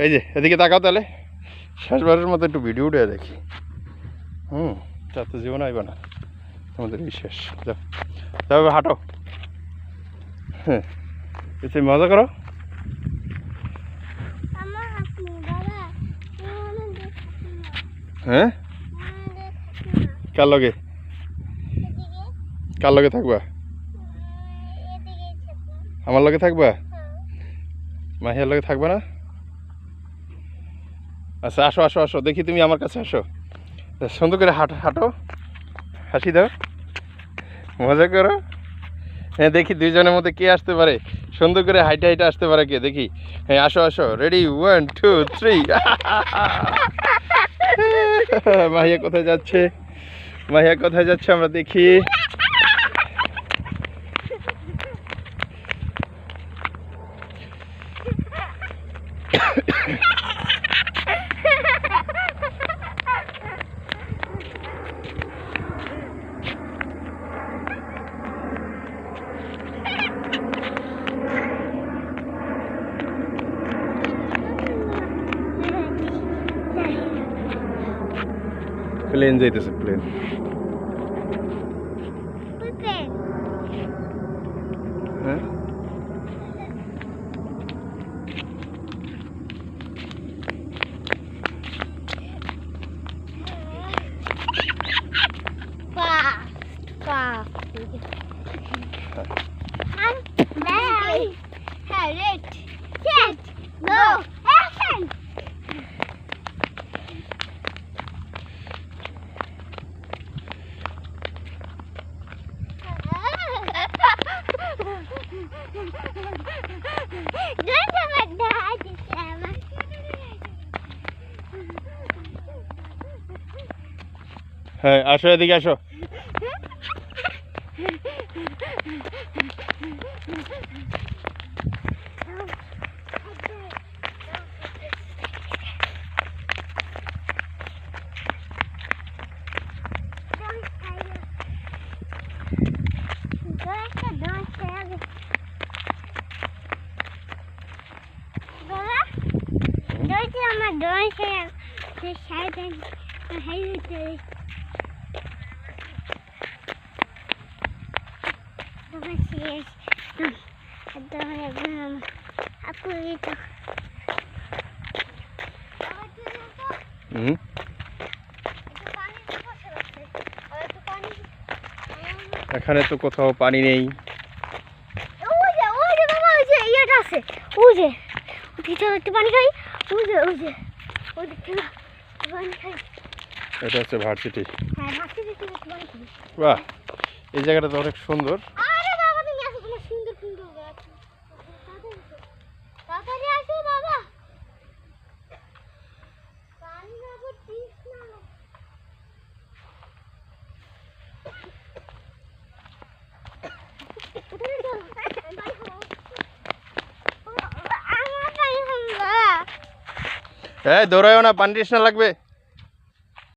এই যে এদিকে তাকাও তাহলে, শেষবারের মতো একটু ভিডিও উঠে দেখি। তা তো জীবন আইবা না, তোমাদের এই শেষ। যাও তবে হাঁটো, হ্যাঁ এসে মজা করো। হ্যাঁ কার লগে, কার লগে থাকবা? আমার লগে থাকবা? মাহিয়ার লগে থাকবা না? আচ্ছা আসো আসো আসো, দেখি তুমি আমার কাছে আসো, সুন্দর করে হাঁটো হাঁটো, হাসি দাও, মজা করো। হ্যাঁ দেখি দুইজনের মধ্যে কে আসতে পারে, সুন্দর করে হাইটে হাইটে আসতে পারে কে, দেখি। হ্যাঁ আসো আসো, রেডি 1 2 3। মাহিয়া কোথায় যাচ্ছে, মাহিয়া কোথায় যাচ্ছে আমরা দেখি। প্লেন যাইতেছে, প্লেন। হ্যাঁ হ্যাঁ আসো এদিকে আসো। এখানে তো কোথাও পানি নেই। এটা হচ্ছে ভার্সিটি। বাহ, এই জায়গাটা তো অনেক সুন্দর। দৌড়ায়ও না, পানি তৃষ্ণা লাগবে।